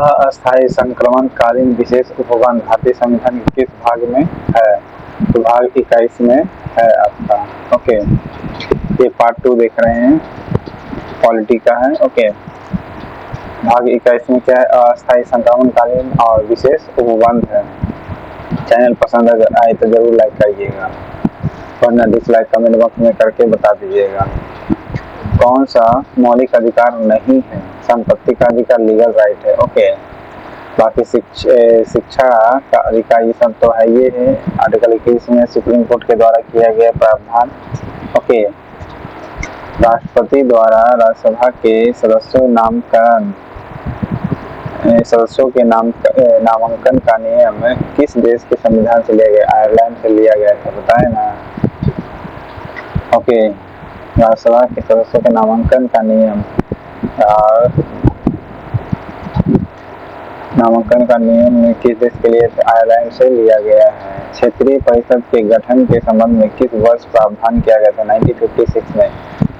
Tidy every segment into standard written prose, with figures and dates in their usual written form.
अस्थायी संक्रमणकालीन विशेष उपबंध भारतीय संविधान के किस भाग में है? तो भाग 21 में है आपका। ओके, ये पार्ट 2 देख रहे हैं, पॉलिटी का है। ओके, भाग 21 में क्या है? अस्थायी संक्रमणकालीन और विशेष उपबंध है। चैनल पसंद अगर आए तो जरूर लाइक करिएगा, वरना डिसलाइक कमेंट बॉक्स में करके बता दीजिएगा। कौन सा मौलिक अधिकार नहीं है? संपत्ति का अधिकार, लीगल राइट है। ओके, बाकी शिक्षा का अधिकार, ये सब तो है। ये है आर्टिकल 21 में सुप्रीम कोर्ट के द्वारा किया गया प्रावधान। ओके, राष्ट्रपति द्वारा राज्यसभा के सदस्यों के नामांकन का नियम किस देश के संविधान से लिया गया? आयरलैंड से लिया गया था, बताए ना। ओके, राज्यसभा के सदस्यों के नामांकन का नियम किस देश के लिए? आयरलैंड से लिया गया है। क्षेत्रीय परिषद के गठन के संबंध में किस वर्ष प्रावधान किया गया था? 1956 में।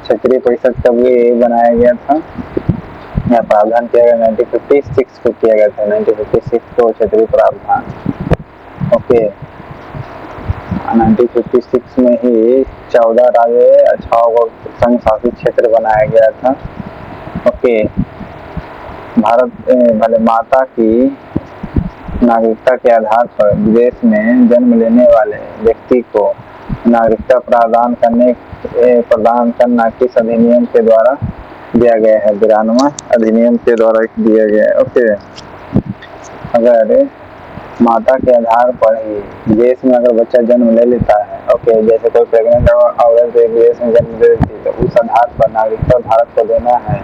क्षेत्रीय परिषद कब बनाया गया था या प्रावधान किया गया? 1956 को किया गया था। 1956 को क्षेत्रीय प्रावधान। ओके, 1956 में ही 14 राज्य 6 संघ शासित क्षेत्र बनाया गया था। ओके, भारत माता की नागरिकता के आधार पर विदेश में जन्म लेने वाले व्यक्ति को नागरिकता प्रदान करना किस अधिनियम के द्वारा दिया गया है? 92वां अधिनियम के द्वारा दिया गया है। ओके, अगर माता के आधार पर ही विदेश में अगर बच्चा जन्म ले लेता है, ओके, जैसे कोई प्रेग्नेंट औरत विदेश में जन्म ले लेती है तो उस आधार पर नागरिकता भारत को देना है।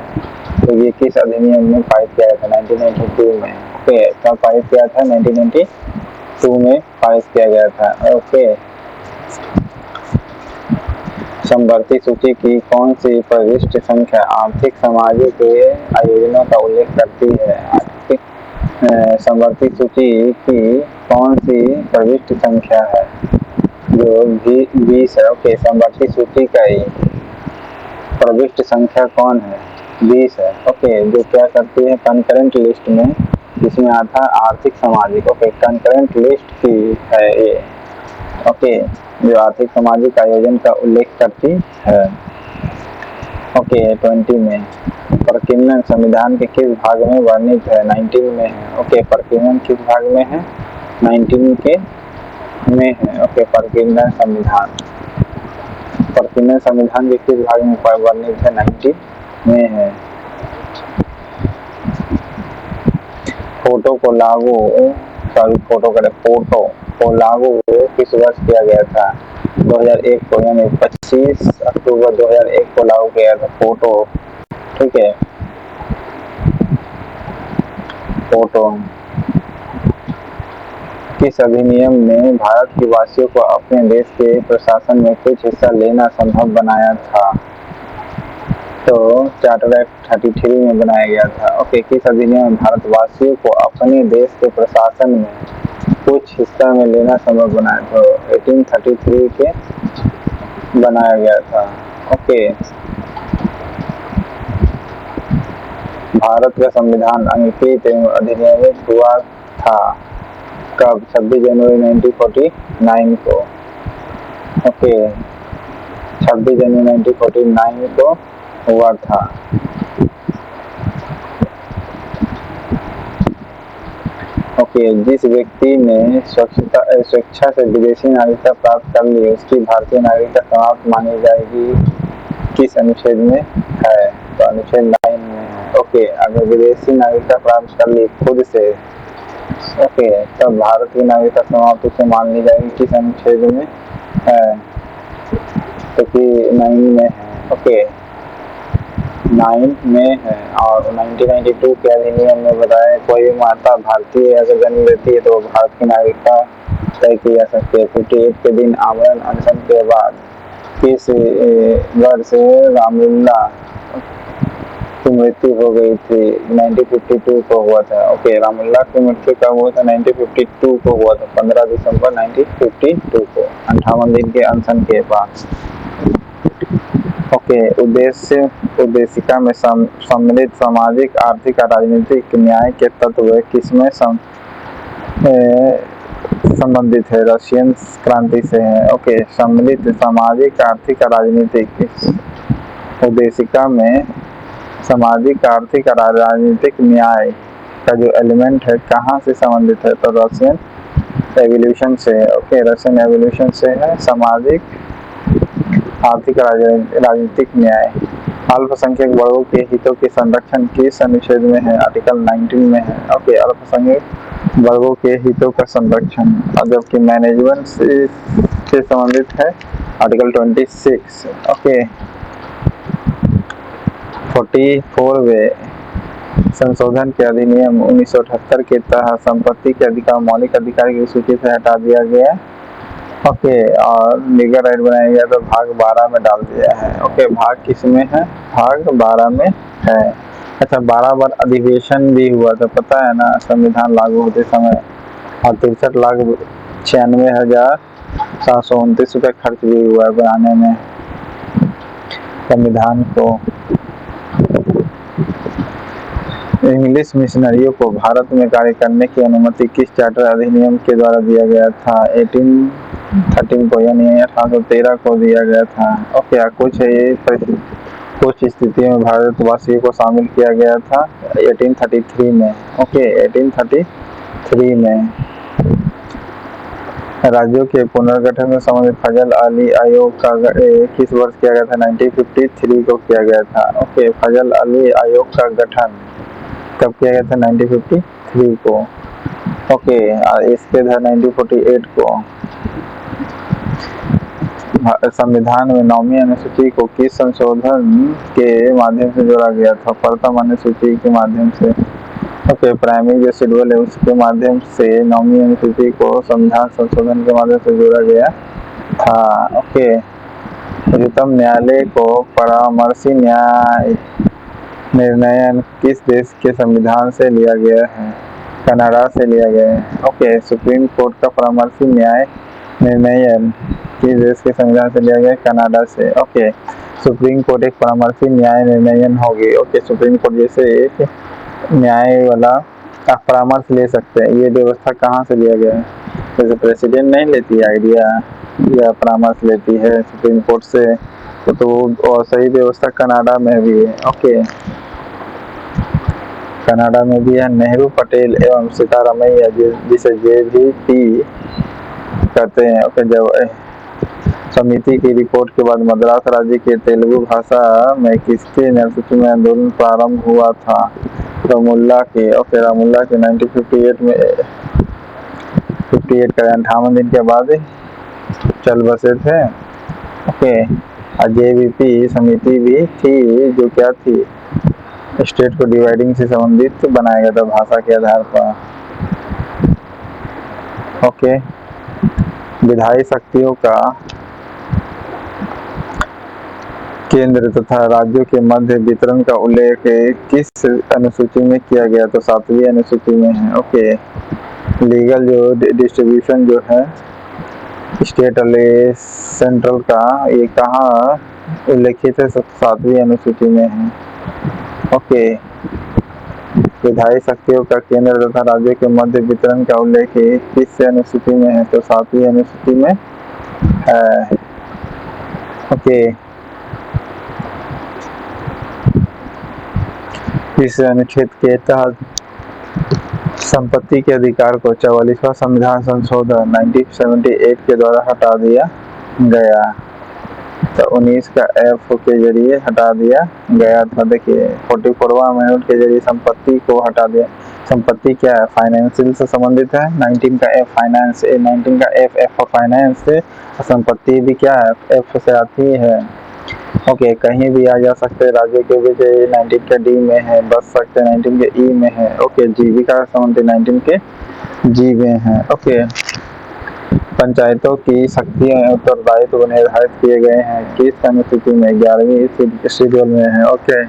तो ये किस अधिनियम में पारित किया गया था? 1992 में। ओके, कब पारित किया था? 1992 में पारित किया गया था। ओके, समवर्ती सूची की कौन सी प्रविष्ट संख्या आर्थिक सामाजिक आयोजनों का उल्लेख करती है? समवर्ती सूची की कौन सी प्रविष्ट संख्या है? जो 20 है। ओके, समवर्ती सूची का प्रविष्ट संख्या कौन है? 20 है। ओके, जो क्या करती है? कंकरेंट लिस्ट में जिसमें आता है आर्थिक सामाजिक। ओके, कंकरेंट लिस्ट की है ये। ओके, जो आर्थिक सामाजिक आयोजन का उल्लेख करती है। ओके, 20 में। प्रकीर्णन संविधान के किस भाग में वर्णित है? 19 में है। ओके, प्रकीर्णन किस भाग में है? 19 के में है। ओके, प्रकीर्णन संविधान के किस भाग में वर्णित है? 19 में है। फोटो को लागू किस वर्ष किया गया था? 2001 को, यानी 25 अक्टूबर 2001 को लागू किया था फोटो। ठीक है, फोटो किस अधिनियम ने भारत के वासियों को अपने देश के प्रशासन में कुछ हिस्सा लेना संभव बनाया था? तो चार्टर एक्ट 33 में बनाया गया था। ओके, किस अधिनियम में भारतवासियों को अपने देश के प्रशासन में कुछ हिस्सा में लेना संभव बनाया? तो 1833 के बनाया गया था। ओके, भारत का संविधान अंकित एवं अधिनियमित हुआ था कब? 26 जनवरी 1949 को। ओके, 26 जनवरी 1949 को हुआ था। ओके, जिस व्यक्ति ने स्वेच्छा से विदेशी नागरिकता प्राप्त कर ली उसकी भारतीय नागरिकता समाप्त मानी जाएगी किस अनुच्छेद में है? तो अनुच्छेद 9 में है। ओके, अगर विदेशी नागरिकता प्राप्त कर ली खुद से, ओके, तब भारत की नागरिकता समाप्त उसे मान ली जाएगी किस अनुच्छेद में है? तो कि 9 में है। ओके, 9 में है। और 1992 के अधिनियम में बताया कोई भी माता भारतीय अगर जन्म लेती है तो भारत की नागरिकता तय की जा सकती है। 58 के दिन आमरण अनशन के बाद किस वर्ष की मृत्यु हो गई थी 1952 को हुआ था। ओके, रामलला की मृत्यु कब हुआ था? 1952 को हुआ था, 15 दिसंबर 1952 को, 58 दिन के अनशन के बाद। ओके, उद्देशिका में सम्मिलित सामाजिक, आर्थिक और राजनीतिक न्याय के तत्व किसमें संबंधित है? रशियन क्रांति से है। ओके, सम्मिलित सामाजिक, आर्थिक और राजनीतिक उद्देशिका में सामाजिक, आर्थिक और राजनीतिक न्याय का जो एलिमेंट है कहाँ से संबंधित है? तो रशियन एवोल्यूशन से। ओके, रशियन एवोल्यूशन से है सामाजिक, आर्थिक और राजनीतिक न्याय। अल्पसंख्यक वर्गों के हितों के संरक्षण किस अनुच्छेद में है? आर्टिकल 19 में है। ओके, अल्पसंख्यक वर्गों के हितों का संरक्षण। और जबकि मैनेजमेंट से संबंधित है आर्टिकल 26। ओके, 44वें संशोधन के अधिनियम 1978 के तहत संपत्ति के अधिकार मौलिक अधिकार की सूची से हटा दिया गया। ओके, और लीगल राइट बनाया गया तो भाग 12 में डाल दिया है। ओके, भाग किस में है? भाग 12 में है। अच्छा, 12 बार अधिवेशन भी हुआ था, पता है ना, संविधान लागू होते समय, और 63,96,729 रुपये खर्च भी हुआ है बनाने में संविधान को। इंग्लिश मिशनरियों को भारत में कार्य करने की अनुमति किस चार्टर अधिनियम के द्वारा दिया गया था? 1813 को, यानी 1813 को दिया गया था। ओके, कुछ स्थितियों में भारतवासियों को शामिल किया गया था 1833 में। ओके, 1833 में। राज्यों के पुनर्गठन में संबंधित फजल अली आयोग का किस वर्ष किया गया था? 1953 को किया गया था। ओके, फजल अली आयोग का गठन कब किया गया था? 1953 को। ओके, इसके था 1948 को। संविधान में 9वीं अनुसूची को किस संशोधन के माध्यम से जोड़ा गया था? प्रथम अनुसूची के माध्यम से। ओके, प्राइमरी जो शेड्यूल है उसके माध्यम से 9वीं अनुसूची को संविधान संशोधन के माध्यम से जोड़ा गया था। ओके, उच्चतम न्यायालय को परामर्शी न्याय निर्णयन किस देश के संविधान से लिया गया है? कनाडा से लिया गया है। ओके, सुप्रीम कोर्ट का परामर्शी न्याय निर्णयन किस देश के संविधान से लिया गया है? कनाडा से। ओके, सुप्रीम कोर्ट एक परामर्शी न्याय निर्णयन होगी। ओके, सुप्रीम कोर्ट जैसे एक न्याय वाला आप परामर्श ले सकते हैं। ये व्यवस्था कहाँ से लिया गया है? जैसे प्रेसिडेंट नहीं लेती आइडिया या परामर्श लेती है सुप्रीम कोर्ट से, तो सही व्यवस्था कनाडा में भी है। ओके, कनाडा में भी है। नेहरू, पटेल एवं सीतारामैया जिसे JVP कहते हैं। ओके, जब समिति की रिपोर्ट के बाद मद्रास राज्य के तेलुगु भाषा में किसके नेतृत्व में आंदोलन प्रारंभ हुआ था? रामुल्ला के। ओके, रामुल्ला के 1958 में 58 का 58 दिन के बाद चल बसे थे। ओके, JVP समिति भी थी जो क्या थी? स्टेट को डिवाइडिंग से संबंधित बनाया गया था भाषा के आधार पर। ओके, विधायी शक्तियों का केंद्र तथा राज्यों के मध्य वितरण का उल्लेख किस अनुसूची में किया गया? तो 7वीं अनुसूची में है। ओके, लीगल जो डिस्ट्रीब्यूशन जो है स्टेट और सेंट्रल का, ये कहाँ उल्लेखित है? 7वीं अनुसूची में है। ओके, विधायी शक्तियों का केंद्र तथा राज्यों के मध्य वितरण का उल्लेख किस अनुसूची में है? तो 7वीं अनुसूची में है। ओके, इस अनुच्छेद के तहत संपत्ति के अधिकार को 44वां संविधान संशोधन 1978 के द्वारा हटा दिया गया। तो 19 का F के जरिए हटा दिया गया था। देखिए, 44वां अमेंडमेंट के जरिए संपत्ति को हटा दिया। संपत्ति क्या है? फाइनेंशियल से संबंधित है। 19 का F फाइनेंस, 19 का F फाइनेंस से, संपत्ति भी क्या है? F से आती है। ओके, कहीं भी आ जा सकते हैं राज्यों के बीच। 19 के D में है, बच सकते 19 के E में है। ओके, जीविका संबंधी 19 के G में है। ओके, पंचायतों की शक्तियां एवं उत्तरदायित्व निर्धारित किए गए हैं किस अनुसूची में? 11वीं शेड्यूल में है। ओके,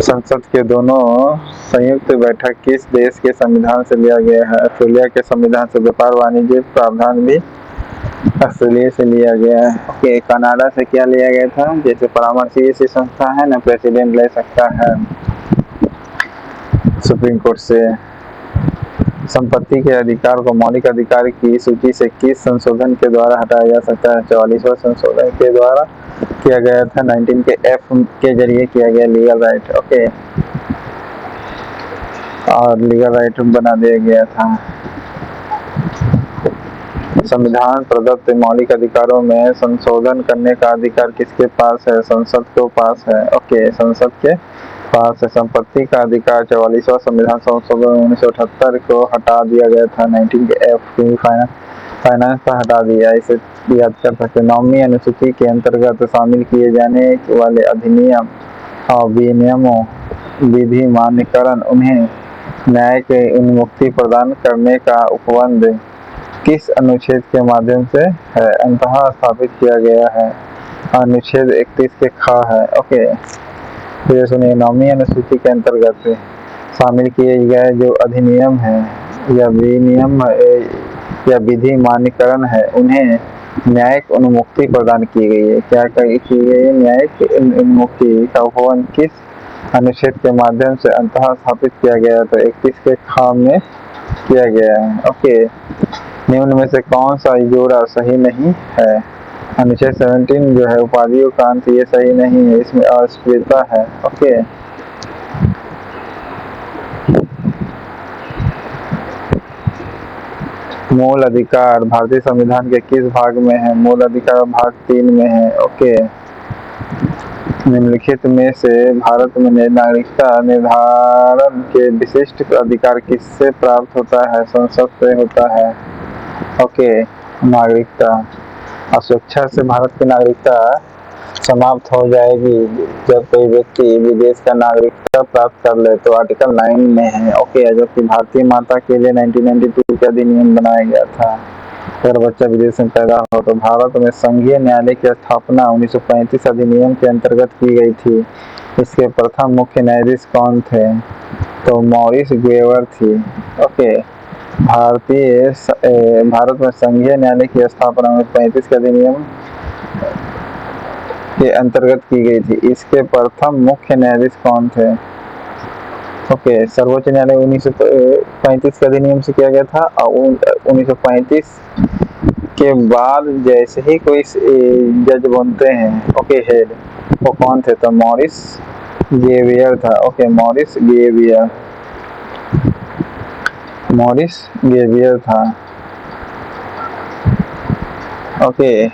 संसद के दोनों संयुक्त बैठक किस देश के संविधान से लिया गया है? ऑस्ट्रेलिया के संविधान से। व्यापार वाणिज्य प्रावधान भी ऑस्ट्रेलिया से लिया गया है। ओके, कनाडा से क्या लिया गया था? जैसे परामर्शी ऐसी संस्था है ना, प्रेसिडेंट ले सकता है सुप्रीम कोर्ट से। संपत्ति के अधिकार को मौलिक अधिकार की सूची से किस संशोधन के द्वारा हटाया जा सकता है? 44वां संशोधन के द्वारा किया गया था, 19 के F के जरिए किया गया, लीगल राइट। ओके, और लीगल राइट बना दिया गया था। संविधान प्रदत्त मौलिक अधिकारों में संशोधन करने का अधिकार किसके पास है? संसद के पास है। ओके, संसद के पास है। संपत्ति का अधिकार 44वां संविधान संशोधन 1978 को हटा दिया गया था, 19 के F फाइनेंस पर हटा दिया। इसे याद कर सकते। नौवीं अनुसूची के अंतर्गत शामिल किए जाने वाले अधिनियम और विनियमों विधि मान्यकरण उन्हें न्याय के उन्मुक्ति प्रदान करने का उपबंध किस अनुच्छेद के माध्यम से है? अंततः स्थापित किया गया है, अनुच्छेद 31 के ख है। ओके, फिर सुनिए। नौवीं अनुसूची के अंतर्गत शामिल किए गए जो अधिनियम है या विनियम या विधि मान्यकरण है उन्हें न्यायिक उन्मुक्ति प्रदान की गई है। क्या की गई है? न्यायिक उन्मुक्ति का उपबंध किस अनुच्छेद के माध्यम से अंततः स्थापित किया गया? तो 31 के ख में किया गया है। ओके, निम्न में से कौन सा जोड़ा सही नहीं है? अनुच्छेद 17 जो है उपाधियों का अंत, ये सही नहीं है, इसमें अस्वीकृता है। ओके, मूल अधिकार भारतीय संविधान के किस भाग में है? मूल अधिकार भाग 3 में है। ओके, निम्नलिखित में से भारत में नागरिकता निर्धारण के विशिष्ट अधिकार किससे प्राप्त होता है? संसद से होता है। ओके, नागरिकता और स्वेच्छा से भारत की नागरिकता समाप्त हो जाएगी जब कोई व्यक्ति विदेश का नागरिकता प्राप्त कर ले, तो आर्टिकल 9 में है। ओके, जबकि भारतीय माता के लिए 1992 का अधिनियम बनाया गया था। अगर बच्चा विदेश में पैदा हो तो भारत में संघीय न्यायालय की स्थापना 1935 अधिनियम के अंतर्गत की गई थी। इसके प्रथम मुख्य न्यायाधीश कौन थे? तो मॉरिस ग्रेवर थी। ओके, भारत में संघीय न्यायालय की स्थापना 1935 के अधिनियम के अंतर्गत की गई थी। इसके प्रथम मुख्य न्यायाधीश कौन थे? ओके, सर्वोच्च न्यायालय 1935 के अधिनियम से किया गया था और 1935 के बाद जैसे ही कोई जज बनते हैं, ओके, हेड, वो कौन थे? तो मॉरिस ग्रेवियर था। ओके, मॉरिस ग्रेवियर था। ओके,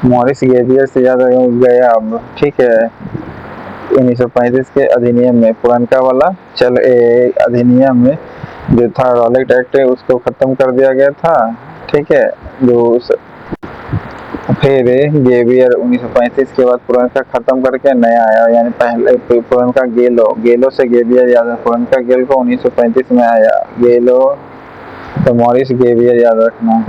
मॉरिस ग्रेवियर से याद गया अब। ठीक है, 1935 के अधिनियम में पुरनका वाला अधिनियम में जो था रॉलेट एक्ट उसको खत्म कर दिया गया था। ठीक है, जो फिर ग्रेवियर 1935 के बाद पुरनका खत्म करके नया आया, यानी पहले पुरनका गेलो से ग्रेवियर याद है। पुरनका गेल को 1935 में आया गेलो, तो मॉरिस ग्रेवियर याद रखना है।